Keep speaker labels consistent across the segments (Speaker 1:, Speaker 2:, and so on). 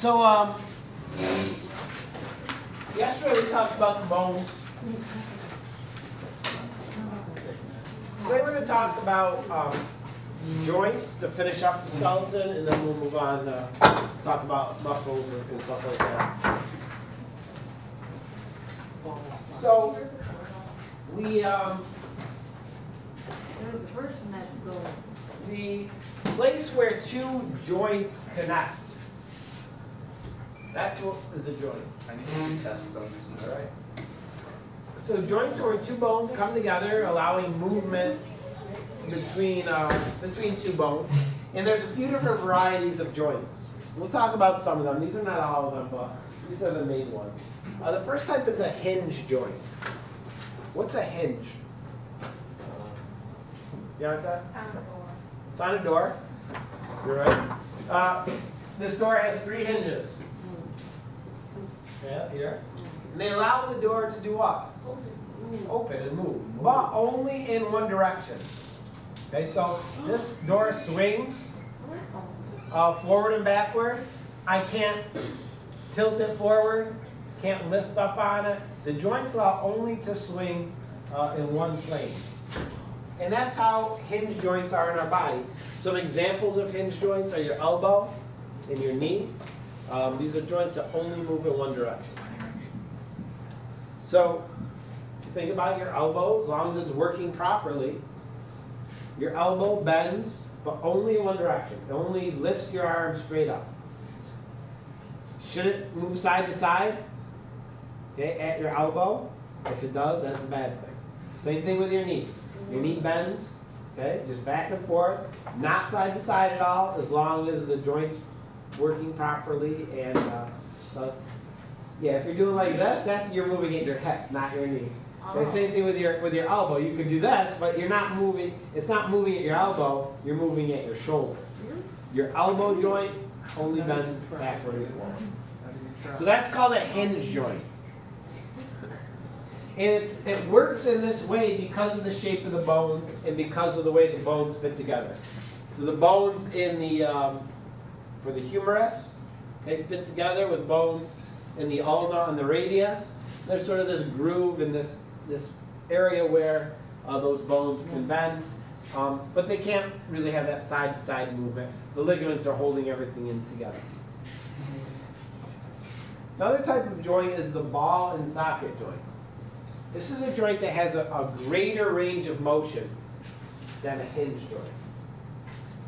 Speaker 1: So, yesterday we talked about the bones. Today we're going to talk about joints to finish up the skeleton, and then we'll move on to talk about muscles and stuff like that. So, the place where two joints connect, that's what is a joint.
Speaker 2: I need to test on this one, all right?
Speaker 1: So joints are where two bones come together, allowing movement between two bones. And there's a few different varieties of joints. We'll talk about some of them. These are not all of them, but these are the main ones. The first type is a hinge joint. What's a hinge? You got that? It's on a door. You're right. This door has three hinges. Yeah, here. And they allow the door to do what? Open and move, but only in one direction. Okay, so this door swings forward and backward. I can't tilt it forward, can't lift up on it. The joints allow only to swing in one plane. And that's how hinge joints are in our body. Some examples of hinge joints are your elbow and your knee. These are joints that only move in one direction. So think about your elbow. As long as it's working properly, your elbow bends, but only in one direction. It only lifts your arm straight up. Should it move side to side? Okay, at your elbow. If it does, that's a bad thing. Same thing with your knee. Your knee bends, okay, just back and forth, not side to side at all, as long as the joint's working properly. And yeah, if you're doing like this, you're moving at your hip, not your knee. Okay, same thing with your elbow. You can do this, but you're not moving. It's not moving at your elbow. You're moving at your shoulder. Your elbow joint only bends backward and forward. So that's called a hinge joint. And it works in this way because of the shape of the bone and because of the way the bones fit together. So the bones in the for the humerus, okay, fit together with bones in the ulna and the radius. There's sort of this groove in this area where those bones can bend, but they can't really have that side-to-side movement. The ligaments are holding everything in together. Another type of joint is the ball and socket joint. This is a joint that has a greater range of motion than a hinge joint.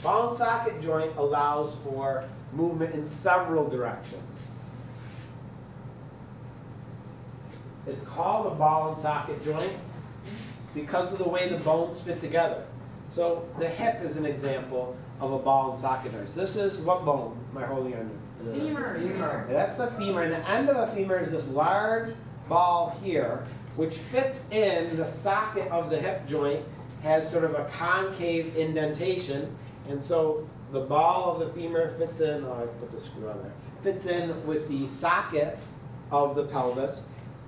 Speaker 1: Ball and socket joint allows for movement in several directions. It's called a ball and socket joint because of the way the bones fit together. So the hip is an example of a ball and socket joint. So this is what bone am I holding under?
Speaker 3: Femur.
Speaker 1: That's the femur. And the end of the femur is this large ball here, which fits in the socket of the hip joint, has sort of a concave indentation. And so the ball of the femur fits in, I put the screw on there, fits in with the socket of the pelvis.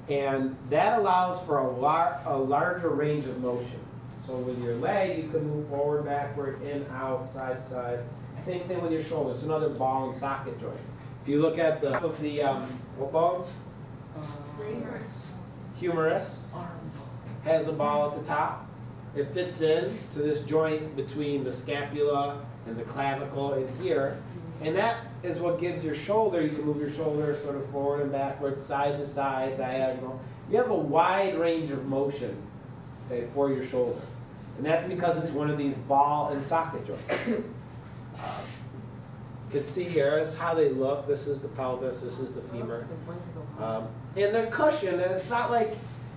Speaker 1: And that allows for a larger range of motion. So with your leg, you can move forward, backward, in, out, side to side. Same thing with your shoulder. It's another ball and socket joint. If you look at the what bone? Humerus has a ball at the top. It fits in to this joint between the scapula and the clavicle in here. And that is what gives your shoulder, you can move your shoulder sort of forward and backward, side to side, diagonal. You have a wide range of motion, okay, for your shoulder. And that's because it's one of these ball and socket joints. You can see here, that's how they look. This is the pelvis, this is the femur. And they're cushioned, and it's not like,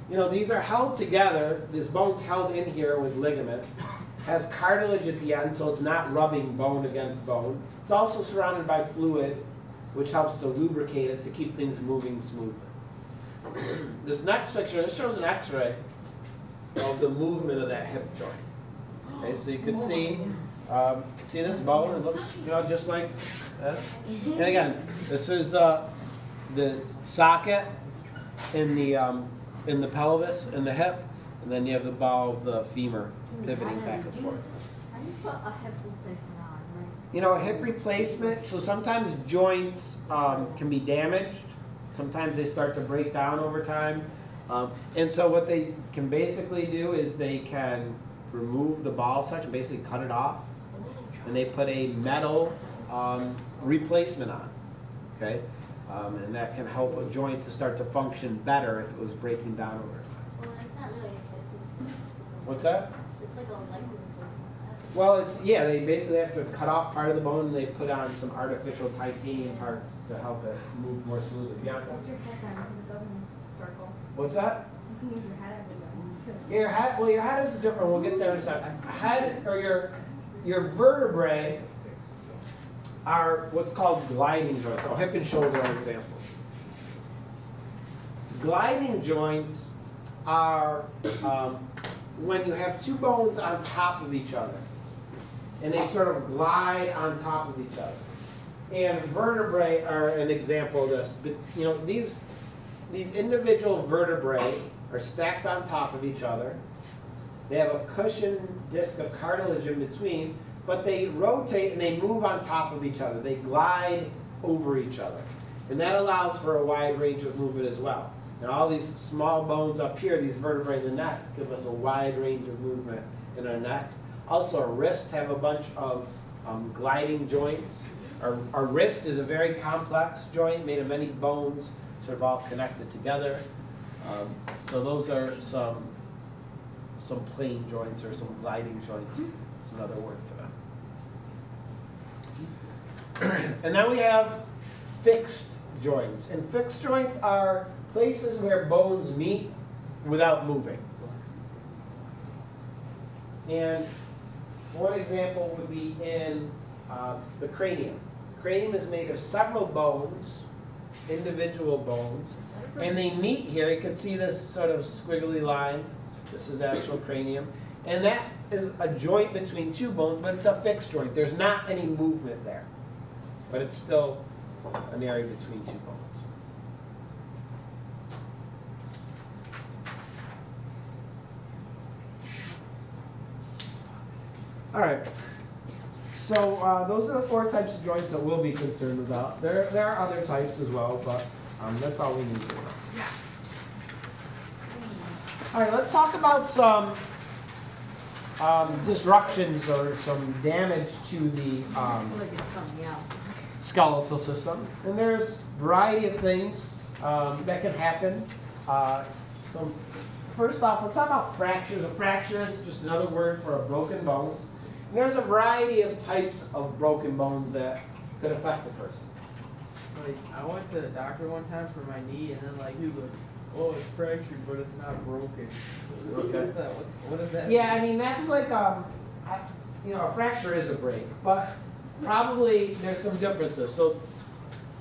Speaker 1: these are held together. This bone's held in here with ligaments. Has cartilage at the end, so it's not rubbing bone against bone. It's also surrounded by fluid, which helps to lubricate it to keep things moving smoothly. This next picture, this shows an x-ray of the movement of that hip joint. Okay, so you can see this bone. It looks, just like this. And again, this is the socket in the pelvis and the hip, and then you have the ball of the femur pivoting back and forth.
Speaker 3: How do you put a hip replacement on?
Speaker 1: You know, hip replacement, so sometimes joints can be damaged. Sometimes they start to break down over time. And so what they can basically do is they can remove the ball section, basically cut it off, and they put a metal replacement on, okay? And that can help a joint to start to function better if it was breaking down over time.
Speaker 3: Well, it's not really a hip.
Speaker 1: What's that?
Speaker 3: It's like a leg replacement.
Speaker 1: Well, it's, yeah, they basically have to cut off part of the bone and they put on some artificial titanium parts to help it move more smoothly. Bianca?
Speaker 3: Put your head down because it doesn't circle.
Speaker 1: What's that?
Speaker 3: You can move your head everywhere.
Speaker 1: Yeah, your head, well, your head is different. We'll get there in a second. Head, or your vertebrae are what's called gliding joints. So hip and shoulder are examples. Gliding joints are when you have two bones on top of each other, and they sort of glide on top of each other. And vertebrae are an example of this. But you know, these individual vertebrae are stacked on top of each other. They have a cushioned disc of cartilage in between, but they rotate and they move on top of each other. They glide over each other. And that allows for a wide range of movement as well. And all these small bones up here, these vertebrae in the neck, give us a wide range of movement in our neck. Also, our wrists have a bunch of gliding joints. Our wrist is a very complex joint made of many bones, sort of all connected together. So those are some plane joints or some gliding joints. It's another word for them. And then we have fixed joints. And fixed joints are places where bones meet without moving. And one example would be in the cranium. Cranium is made of several bones, individual bones, and they meet here. You can see this sort of squiggly line. This is actual cranium. And that is a joint between two bones, but it's a fixed joint. There's not any movement there, but it's still an area between two bones. All right. So those are the four types of joints that we'll be concerned about. There are other types as well, but that's all we need to know. All right, let's talk about some disruptions or some damage to the skeletal system. And there's a variety of things that can happen. So first off, let's talk about fractures. A fracture is just another word for a broken bone. And there's a variety of types of broken bones that could affect the person.
Speaker 4: Like, I went to the doctor one time for my knee, and then like he was like, "Oh, it's fractured, but it's not broken."
Speaker 1: Okay.
Speaker 4: What does that?
Speaker 1: Yeah, I mean that's like a fracture is a break, but probably there's some differences. So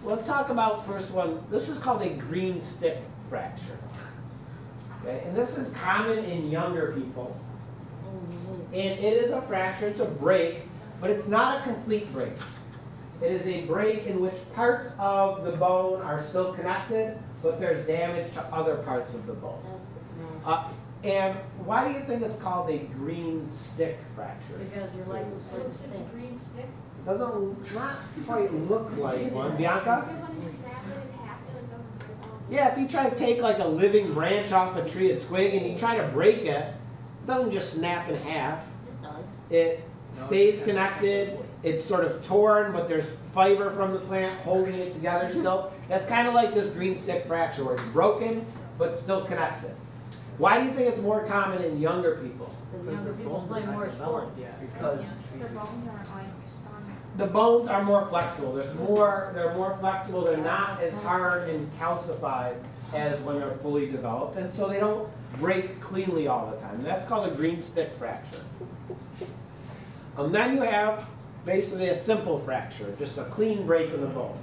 Speaker 1: let's talk about first one. This is called a green stick fracture. Okay, and this is common in younger people. And it is a fracture, it's a break, but it's not a complete break. It is a break in which parts of the bone are still connected, but there's damage to other parts of the bone. And why do you think it's called a green stick fracture?
Speaker 3: Because your leg was like a stick.
Speaker 5: Green stick?
Speaker 1: It doesn't not quite look like one. Bianca?
Speaker 5: Because when you snap it in half, it doesn't break off.
Speaker 1: Yeah, if you try to take like a living branch off a tree, a twig, and you try to break it, it doesn't just snap in half.
Speaker 3: It does.
Speaker 1: It stays connected. It's sort of torn, but there's fiber from the plant holding it together still. That's kind of like this green stick fracture where it's broken, but still connected. Why do you think it's more common in younger people?
Speaker 3: Because younger people play more sports.
Speaker 4: Yeah.
Speaker 2: Because
Speaker 5: Their bones aren't like strong.
Speaker 1: The bones are more flexible. They're more flexible. They're not as hard and calcified as when they're fully developed. And so they don't break cleanly all the time. That's called a green stick fracture. Then you have basically a simple fracture, just a clean break in the bone.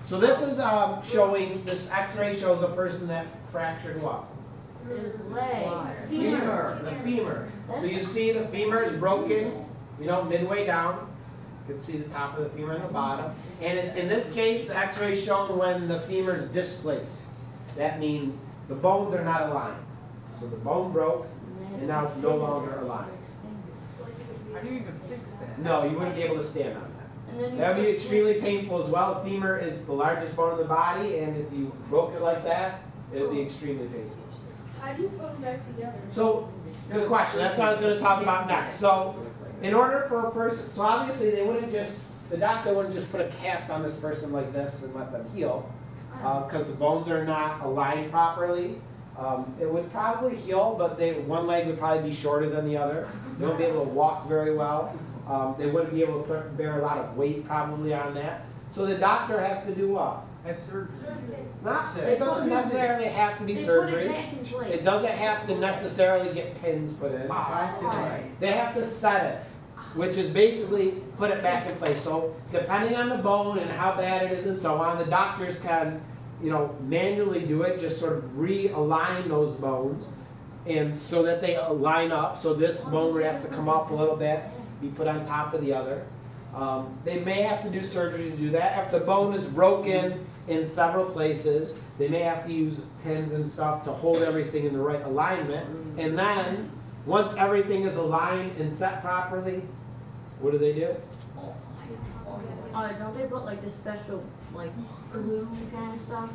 Speaker 1: So this is showing, this x-ray shows a person that fractured what?
Speaker 3: His leg.
Speaker 1: Femur, the femur. So you see the femur is broken, midway down. You can see the top of the femur and the bottom. And in this case, the x-ray is shown when the femur is displaced. That means the bones are not aligned. So the bone broke, and now it's no longer aligned.
Speaker 4: How do you even fix that?
Speaker 1: No, you wouldn't be able to stand on that.
Speaker 3: And then you
Speaker 1: That would be
Speaker 3: put-
Speaker 1: extremely painful as well. Femur is the largest bone in the body, and if you broke it like that, it would be extremely painful.
Speaker 5: How do you put them back together?
Speaker 1: So, good question. That's what I was going to talk about next. So, in order for a person, so obviously they wouldn't just, the doctor wouldn't just put a cast on this person like this and let them heal, because the bones are not aligned properly. It would probably heal, but one leg would probably be shorter than the other. They wouldn't be able to walk very well. They wouldn't be able to bear a lot of weight probably on that. So the doctor has to do what?
Speaker 4: Have surgery.
Speaker 1: It doesn't necessarily have to be
Speaker 3: They put
Speaker 1: surgery.
Speaker 3: it back in place.
Speaker 1: It doesn't have to necessarily get pins put in. They have to set it, which is basically put it back in place. So depending on the bone and how bad it is and so on, the doctors can, manually do it, just sort of realign those bones, and so that they line up. So this bone would have to come up a little bit, be put on top of the other. They may have to do surgery to do that. If the bone is broken in several places, they may have to use pins and stuff to hold everything in the right alignment. And then, once everything is aligned and set properly, what do?
Speaker 3: Don't they put like this special like glue kind of stuff?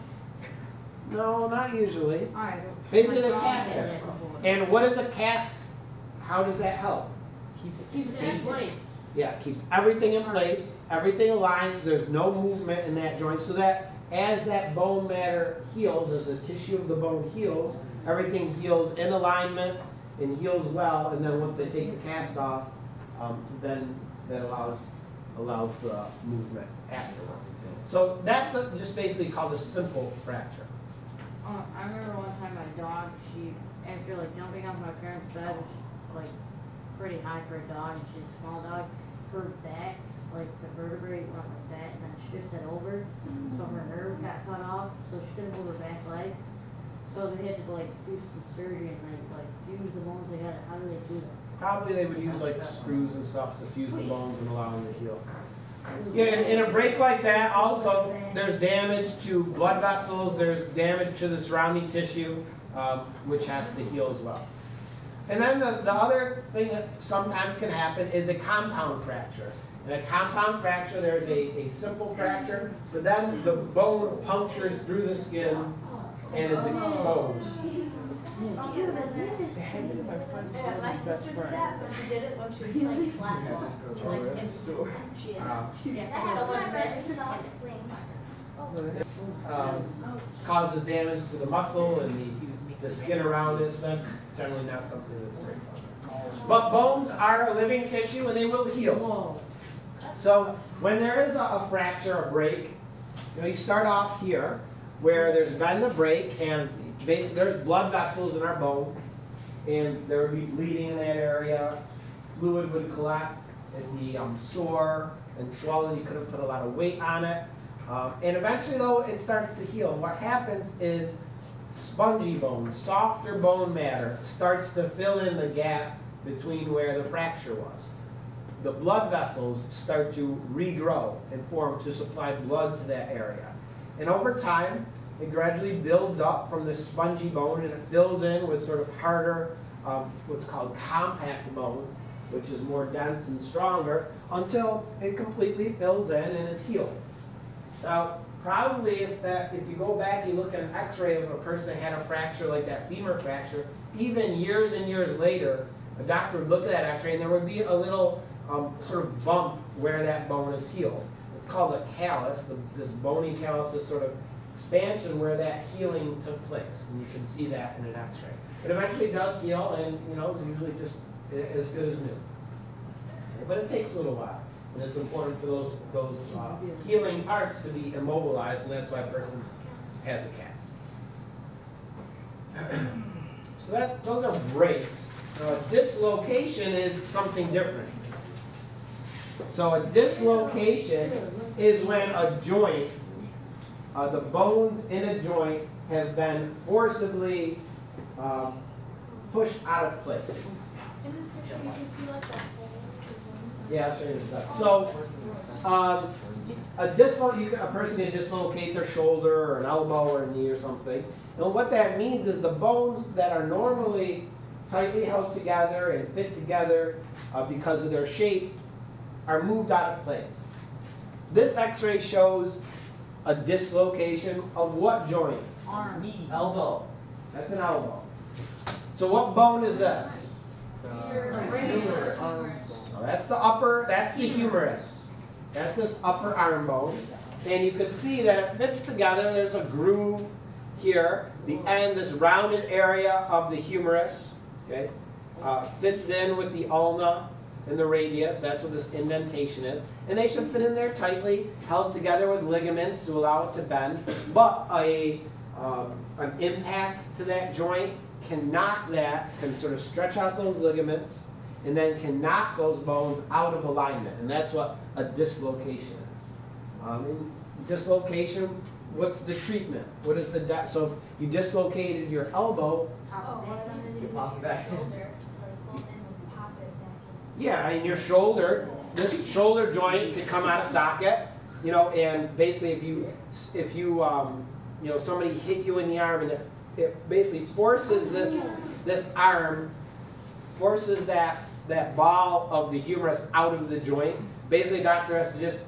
Speaker 1: No, not usually.
Speaker 3: Alright.
Speaker 1: Basically,
Speaker 3: my
Speaker 1: they
Speaker 3: mom
Speaker 1: cast
Speaker 3: had
Speaker 1: it.
Speaker 3: that before.
Speaker 1: And what is a cast? How does that help?
Speaker 4: Keeps it
Speaker 3: Keeps it in
Speaker 4: stable.
Speaker 3: place.
Speaker 1: Yeah, it keeps everything in place, everything aligns, so there's no movement in that joint, so that as that bone matter heals, as the tissue of the bone heals, everything heals in alignment and heals well, and then once they take the cast off, then that allows the movement afterwards. So that's just basically called a simple fracture.
Speaker 3: I remember one time my dog, after like jumping off my parents' bed, which was like pretty high for a dog, and she's a small dog, her back, like the vertebrae went like that and then shifted over, so her nerve got cut off, so she couldn't move her back legs. So they had to like do some surgery and like fuse the bones together. How do they do that?
Speaker 1: Probably they would use like screws and stuff to fuse the bones and allow them to heal. Yeah, in a break like that, also, there's damage to blood vessels, there's damage to the surrounding tissue, which has to heal as well. And then the other thing that sometimes can happen is a compound fracture. In a compound fracture, there's a simple fracture, but then the bone punctures through the skin and is exposed.
Speaker 5: Yeah, my sister did that, but she did it when she was like slapped off. Like, and she had someone missed.
Speaker 1: Causes damage to the muscle and the skin around it, so that's generally not something that's very fun. But bones are a living tissue and they will heal. So when there is a fracture, a break, you start off here where there's been the break and basically there's blood vessels in our bone and there would be bleeding in that area, fluid would collect, it'd be sore and swollen, you couldn't put a lot of weight on it. And eventually though it starts to heal. And what happens is spongy bone, softer bone matter starts to fill in the gap between where the fracture was. The blood vessels start to regrow and form to supply blood to that area. And over time, it gradually builds up from this spongy bone and it fills in with sort of harder, what's called compact bone, which is more dense and stronger, until it completely fills in and it's healed. Now, probably if you go back, you look at an x-ray of a person that had a fracture like that femur fracture, even years and years later, a doctor would look at that x-ray and there would be a little sort of bump where that bone is healed. It's called a callus. This bony callus is sort of expansion where that healing took place, and you can see that in an x-ray. It eventually does heal, and it's usually just as good as new. But it takes a little while, and it's important for those healing parts to be immobilized, and that's why a person has a cast. So those are breaks. Dislocation is something different. So a dislocation is when a joint, the bones in a joint have been forcibly pushed out of place.
Speaker 5: In the picture, you can see like the hole.
Speaker 1: Yeah, I'll show you in a second. So a person can dislocate their shoulder or an elbow or a knee or something. And what that means is the bones that are normally tightly held together and fit together because of their shape, are moved out of place. This X-ray shows a dislocation of what joint?
Speaker 3: Arm.
Speaker 2: Elbow.
Speaker 1: That's an elbow. So what bone is this?
Speaker 3: The
Speaker 1: So that's the upper, that's the humerus. That's this upper arm bone. And you can see that it fits together. There's a groove here. The end, this rounded area of the humerus, okay, fits in with the ulna and the radius. That's what this indentation is. And they should fit in there tightly, held together with ligaments to allow it to bend. But an impact to that joint can knock that, can sort of stretch out those ligaments, and then can knock those bones out of alignment. And that's what a dislocation is. In dislocation, what's the treatment? What is the so if you dislocated your elbow,
Speaker 2: You pop it back.
Speaker 1: yeah, in your shoulder, this shoulder joint could come out of socket, you know, and basically if you you know, somebody hit you in the arm and it basically forces this arm, forces that ball of the humerus out of the joint. Basically, the doctor has to just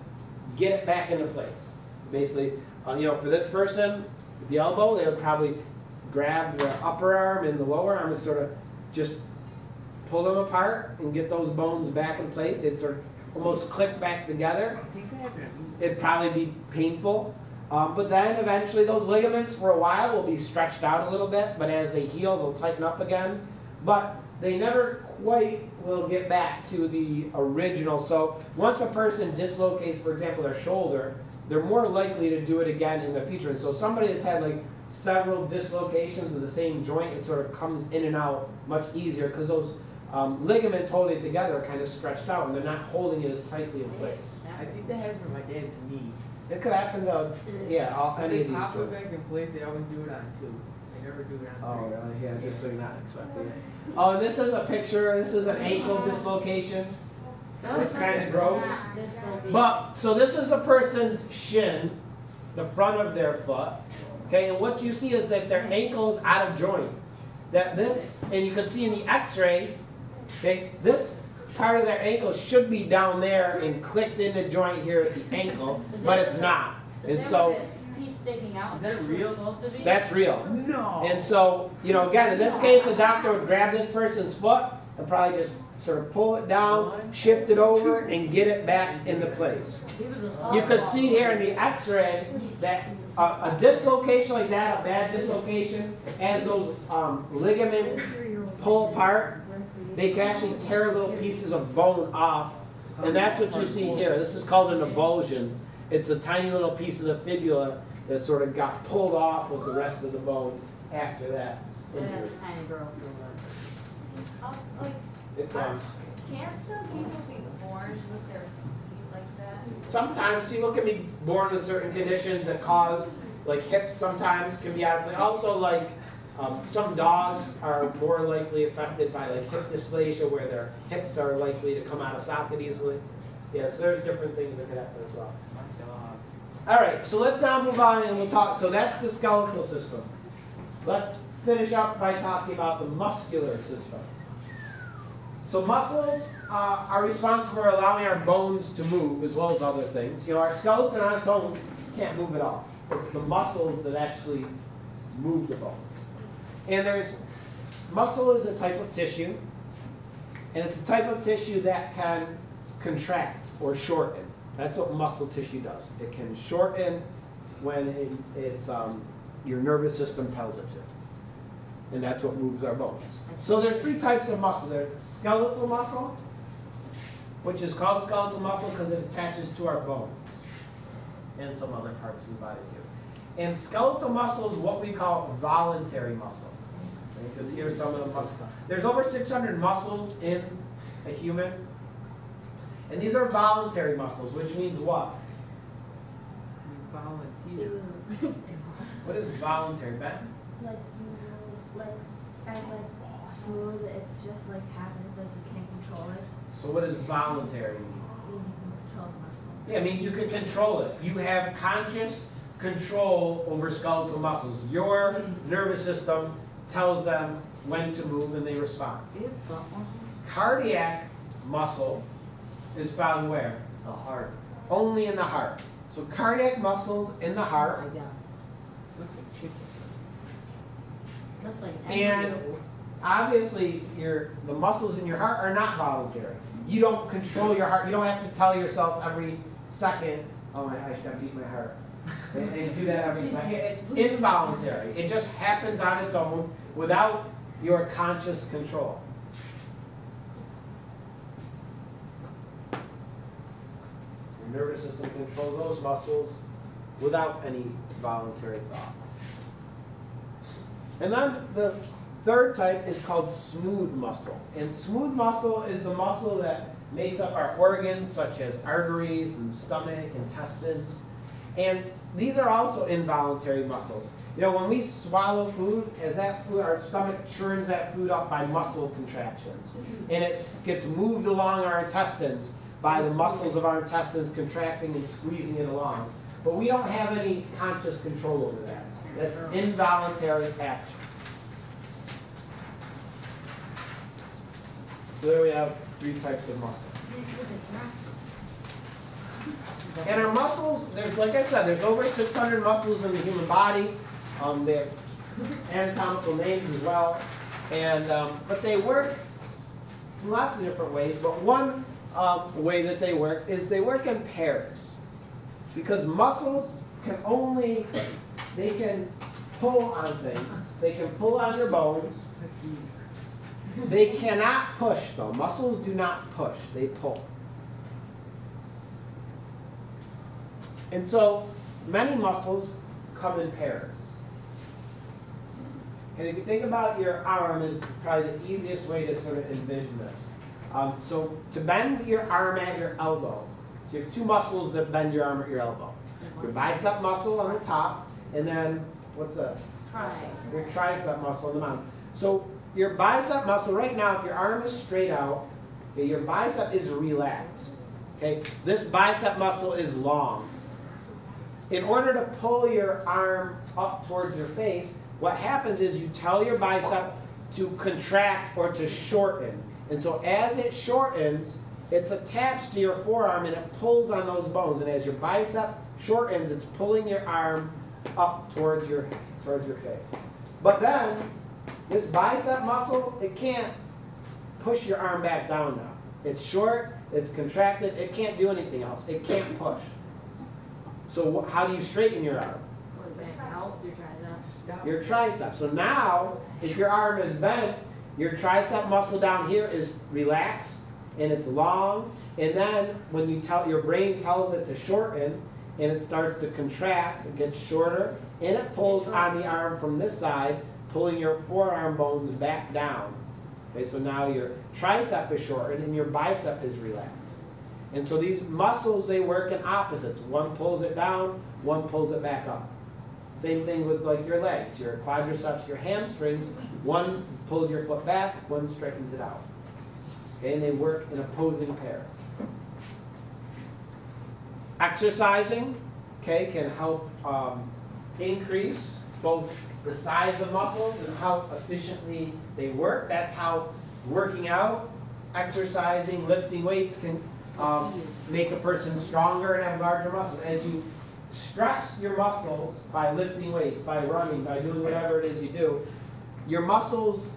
Speaker 1: get it back into place. Basically, you know, for this person, with the elbow, they would probably grab the upper arm and the lower arm and sort of just pull them apart and get those bones back in place. They'd sort of almost click back together. It'd probably be painful. But then eventually those ligaments for a while will be stretched out a little bit, but as they heal, they'll tighten up again. But they never quite will get back to the original. So once a person dislocates, for example, their shoulder, they're more likely to do it again in the future. And so somebody that's had like several dislocations of the same joint, it sort of comes in and out much easier because those ligaments holding it together are kind of stretched out and they're not holding it as tightly in place.
Speaker 4: I think that happened to my dad's knee.
Speaker 1: It could happen to, yeah, any
Speaker 4: They
Speaker 1: of these
Speaker 4: pop it
Speaker 1: joints.
Speaker 4: back in place, they always do it on 2. They never do it on 3.
Speaker 1: Oh, really? Yeah, just so you're not expecting it. Oh, and this is a picture. This is an ankle dislocation. It's kind of gross. But, so this is a person's shin, the front of their foot. Okay, and what you see is that their ankle is out of joint. That this, and you can see in the x-ray, okay, this part of their ankle should be down there and clicked into joint here at the ankle, but it's not. And so,
Speaker 3: Piece sticking out.
Speaker 4: Is that real?
Speaker 3: Supposed to be?
Speaker 1: that's real.
Speaker 4: No!
Speaker 1: And so, you know, again, in this case, the doctor would grab this person's foot and probably just sort of pull it down, shift it over, and get it back into place.
Speaker 3: He was a
Speaker 1: You could see here in the x-ray that a dislocation like that, a bad dislocation, as those ligaments pull apart, they can actually tear little pieces of bone off. And that's what you see here. This is called an avulsion. It's a tiny little piece of the fibula that sort of got pulled off with the rest of the bone after that injury.
Speaker 3: That's a tiny girl.
Speaker 5: Like,
Speaker 1: It's
Speaker 5: can't some people be born with their feet like that?
Speaker 1: sometimes people can be born with certain conditions that cause, like hips sometimes can be out of place. Also, like some dogs are more likely affected by like hip dysplasia, where their hips are likely to come out of socket easily. Yeah, so there's different things that could happen as well. All right, so let's now move on and we'll talk. So that's the skeletal system. Let's finish up by talking about the muscular system. So muscles are responsible for allowing our bones to move as well as other things. You know, our skeleton on its own can't move at all. It's the muscles that actually move the bones. And muscle is a type of tissue, and it's a type of tissue that can contract or shorten. That's what muscle tissue does. It can shorten when it's your nervous system tells it to. And that's what moves our bones. So there's 3 types of muscle. There's skeletal muscle, which is called skeletal muscle because it attaches to our bones and some other parts of the body too. And skeletal muscle is what we call voluntary muscle. Because here's some of the muscles. There's over 600 muscles in a human. And these are voluntary muscles, which means what?
Speaker 4: Volunteer.
Speaker 1: What is voluntary, Ben?
Speaker 6: Like you, like as like smooth, it's just like happens, like you can't control it.
Speaker 1: So what does voluntary mean?
Speaker 6: It means you can control the muscle.
Speaker 1: Yeah, it means you can control it. You have conscious control over skeletal muscles. Your nervous system tells them when to move and they respond. Cardiac muscle is found where?
Speaker 2: The heart.
Speaker 1: Only in the heart. So cardiac muscles in the heart.
Speaker 3: Oh my God. Looks like chicken. Looks like an
Speaker 1: And
Speaker 3: embryo.
Speaker 1: obviously the muscles in your heart are not voluntary. You don't control your heart. You don't have to tell yourself every second, oh, I should have beat my heart. And do that every second. It's involuntary. It just happens on its own without your conscious control. Your nervous system controls those muscles without any voluntary thought. And then the third type is called smooth muscle. And smooth muscle is the muscle that makes up our organs, such as arteries and stomach, intestines. And these are also involuntary muscles. You know, when we swallow food, as that food, our stomach churns that food up by muscle contractions. And it gets moved along our intestines by the muscles of our intestines contracting and squeezing it along. But we don't have any conscious control over that. That's involuntary action. So there we have 3 types of muscle. And our muscles, there's, like I said, there's over 600 muscles in the human body. They have anatomical names as well. And, but they work in lots of different ways. But one way that they work is they work in pairs. Because muscles can only, they can pull on things. They can pull on your bones. They cannot push, though. Muscles do not push. They pull. And so many muscles come in pairs. And if you think about your arm, is probably the easiest way to sort of envision this. So to bend your arm at your elbow, so you have 2 muscles that bend your arm at your elbow. Your bicep muscle on the top, and then, what's this?
Speaker 3: Tricep.
Speaker 1: Your tricep muscle on the bottom. So your bicep muscle, right now, if your arm is straight out, okay, your bicep is relaxed. Okay? This bicep muscle is long. In order to pull your arm up towards your face, what happens is you tell your bicep to contract or to shorten. And so as it shortens, it's attached to your forearm and it pulls on those bones. And as your bicep shortens, it's pulling your arm up towards your face. But then, this bicep muscle, it can't push your arm back down now. It's short, it's contracted, it can't do anything else. It can't push. So how do you straighten your arm?
Speaker 3: Back out, your tricep.
Speaker 1: Your tricep. So now, if your arm is bent, your tricep muscle down here is relaxed and it's long. And then when you your brain tells it to shorten and it starts to contract, it gets shorter, and it pulls on the arm from this side, pulling your forearm bones back down. Okay, so now your tricep is shortened and your bicep is relaxed. And so these muscles, they work in opposites. One pulls it down, one pulls it back up. Same thing with like your legs, your quadriceps, your hamstrings. One pulls your foot back, one straightens it out. Okay, and they work in opposing pairs. Exercising, okay, can help increase both the size of muscles and how efficiently they work. That's how working out, exercising, lifting weights can make a person stronger and have larger muscles. As you stress your muscles by lifting weights, by running, by doing whatever it is you do, your muscles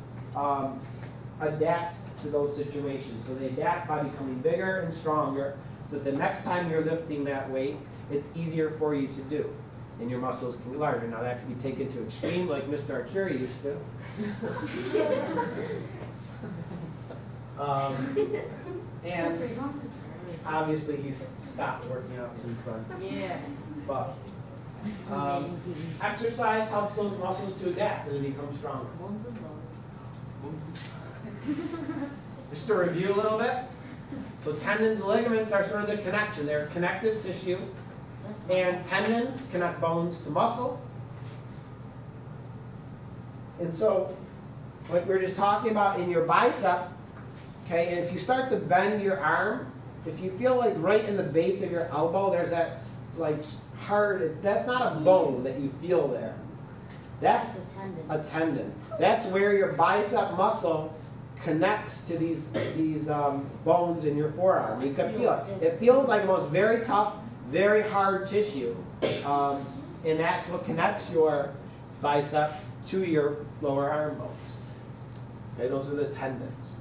Speaker 1: adapt to those situations. So they adapt by becoming bigger and stronger so that the next time you're lifting that weight, it's easier for you to do. And your muscles can be larger. Now that can be taken to extreme like Mr. Arcuri used to. And obviously he's stopped working out since then.
Speaker 3: Yeah.
Speaker 1: But exercise helps those muscles to adapt and to become stronger. Just to review a little bit. So tendons and ligaments are sort of the connection. They're connective tissue. And tendons connect bones to muscle. And so, like we were just talking about in your bicep, okay, and if you start to bend your arm, if you feel like right in the base of your elbow, there's that like hard, that's not a bone that you feel there. That's
Speaker 3: a tendon.
Speaker 1: a tendon. That's where your bicep muscle connects to these bones in your forearm. You can feel it. It feels like most very tough, very hard tissue, and that's what connects your bicep to your lower arm bones. Okay, those are the tendons.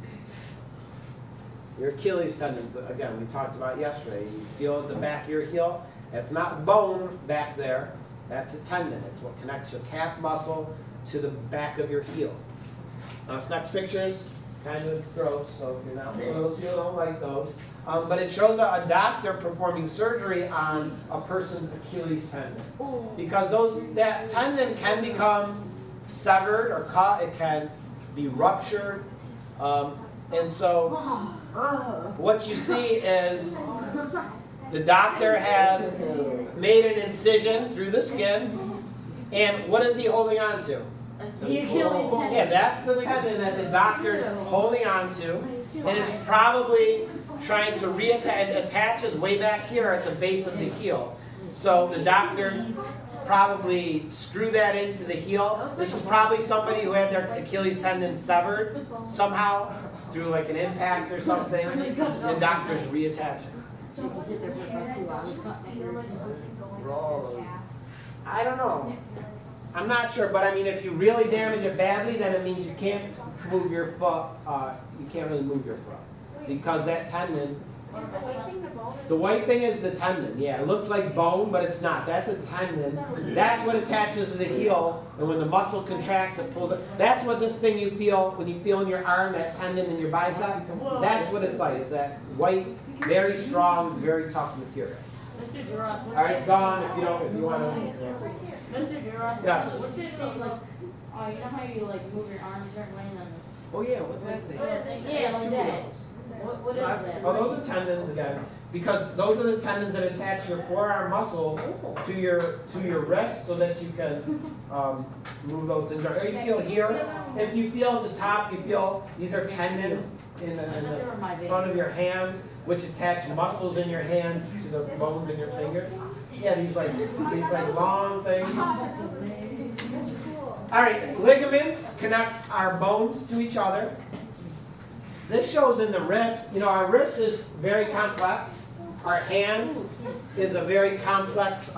Speaker 1: Your Achilles tendons, again, we talked about yesterday. You feel at the back of your heel. It's not bone back there. That's a tendon. It's what connects your calf muscle to the back of your heel. Now, this next picture is kind of gross, so if you're not one of those people, don't like those. But it shows a doctor performing surgery on a person's Achilles tendon. Because that tendon can become severed or cut. It can be ruptured. And so what you see is the doctor has made an incision through the skin. And what is he holding on to?
Speaker 3: The Achilles tendon.
Speaker 1: Yeah, that's the tendon that the doctor's holding on to and is probably trying to reattach. It attaches way back here at the base of the heel. So the doctor probably screwed that into the heel. This is probably somebody who had their Achilles tendon severed somehow through like an impact or something. And doctors reattach it.
Speaker 3: You can sit there for about 2 hours cutting it.
Speaker 1: I don't know. I'm not sure, but I mean, if you really damage it badly, then it means you can't move your foot. You can't really move your foot because that tendon.
Speaker 5: Is the white thing the bone?
Speaker 1: The white thing is the tendon. Yeah, it looks like bone, but it's not. That's a tendon. That's what attaches to the heel, and when the muscle contracts, it pulls it. That's what this thing you feel when you feel in your arm, that tendon in your bicep. That's what it's like. It's that white, very strong, very tough material.
Speaker 3: Mr. Duras,
Speaker 1: All right, it's gone. If you want to.
Speaker 3: Mr. Duras,
Speaker 1: Yes.
Speaker 3: what's it like? You know how you like move your arms certain way and then
Speaker 4: Oh yeah, what's that thing?
Speaker 3: yeah, like that. What is that?
Speaker 1: Oh, those are tendons again, because those are the tendons that attach your forearm muscles to your wrist, so that you can move those things. Or you feel here. If you feel at the top, you feel these are tendons in the front of your hands, which attach muscles in your hand to the bones in your fingers. Yeah, these like long things. All right, ligaments connect our bones to each other. This shows in the wrist. You know, our wrist is very complex. Our hand is a very complex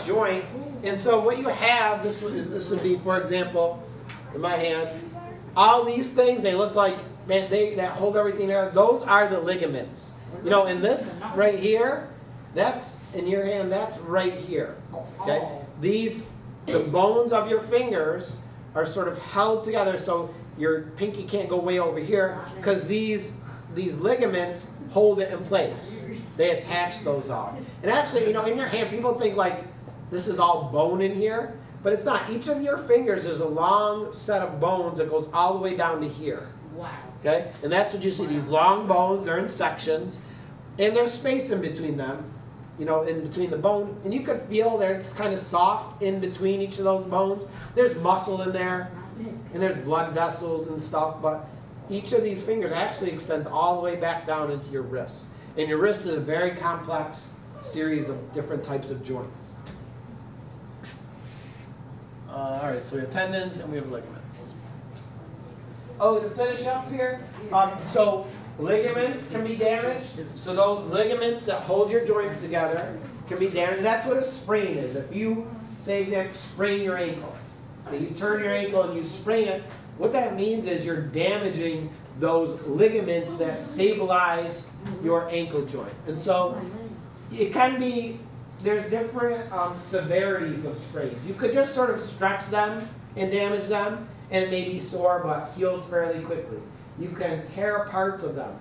Speaker 1: joint. And so what you have, this would be, for example, in my hand, all these things, they look like, man, that hold everything there. Those are the ligaments. You know, in this right here, that's, in your hand, that's right here. Okay? The bones of your fingers are sort of held together so your pinky can't go way over here, because these ligaments hold it in place. They attach those off. And actually, you know, in your hand, people think like this is all bone in here, but it's not. Each of your fingers is a long set of bones that goes all the way down to here.
Speaker 3: Wow.
Speaker 1: Okay? And that's what you see. These long bones, they're in sections, and there's space in between them, you know, in between the bone. And you could feel there, it's kind of soft in between each of those bones. There's muscle in there. And there's blood vessels and stuff, but each of these fingers actually extends all the way back down into your wrist. And your wrist is a very complex series of different types of joints. All right, so we have tendons and we have ligaments. Oh, to finish up here, so ligaments can be damaged. So those ligaments that hold your joints together can be damaged. That's what a sprain is. If you, say, sprain your ankle, you turn your ankle and you sprain it, what that means is you're damaging those ligaments that stabilize your ankle joint. And so it can be, there's different severities of sprains. You could just sort of stretch them and damage them, and it may be sore but heals fairly quickly. You can tear parts of them.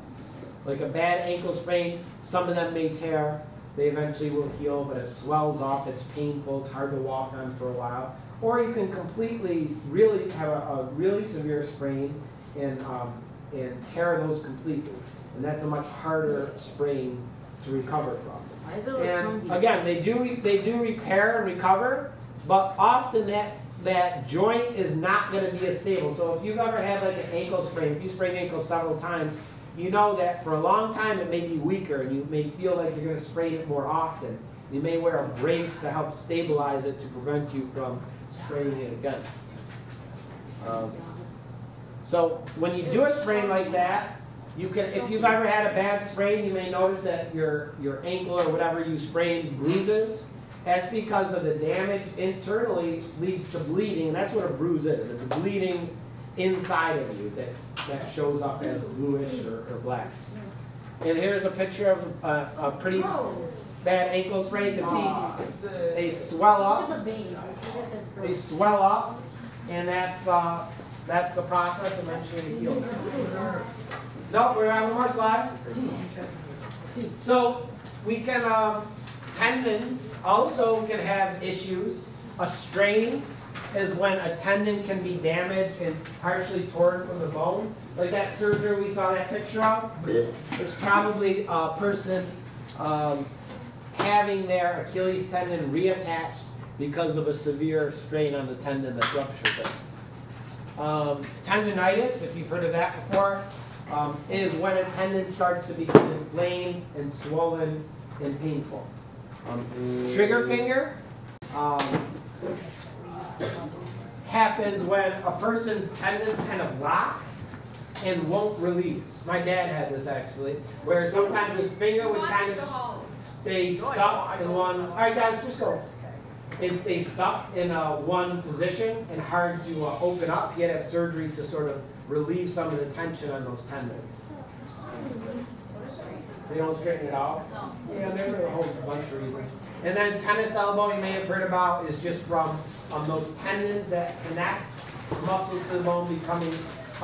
Speaker 1: Like a bad ankle sprain, some of them may tear. They eventually will heal, but it swells off, it's painful, it's hard to walk on for a while. Or you can completely, really have a really severe sprain and tear those completely. And that's a much harder sprain to recover from. And again, they do repair and recover, but often that joint is not going to be as stable. So if you've ever had like an ankle sprain, if you sprain your ankle several times, you know that for a long time it may be weaker and you may feel like you're going to sprain it more often. You may wear a brace to help stabilize it to prevent you from spraining it again. So when you do a sprain like that, you can, if you've ever had a bad sprain, you may notice that your ankle or whatever you sprained bruises. That's because of the damage internally leads to bleeding, and that's what a bruise is. It's bleeding inside of you that shows up as bluish or black. And here's a picture of a pretty bad ankle sprain. You can see they swell up.
Speaker 3: Look at the veins.
Speaker 1: They swell up, and that's the process eventually to heal. No, we're on one more slide. So we can, tendons also can have issues. A strain is when a tendon can be damaged and partially torn from the bone. Like that surgery we saw that picture of. It's probably a person having their Achilles tendon reattached because of a severe strain on the tendon that ruptured it. Tendinitis, if you've heard of that before, is when a tendon starts to become inflamed and swollen and painful. Trigger finger happens when a person's tendons kind of lock and won't release. My dad had this actually, where sometimes his finger would kind of stay stuck in one. All right, guys, just go. It stays stuck in one position and hard to open up. He had to have surgery to sort of relieve some of the tension on those tendons. They don't straighten it out? Yeah, there's a whole bunch of reasons. And then tennis elbow, you may have heard about, is just from those tendons that connect the muscle to the bone becoming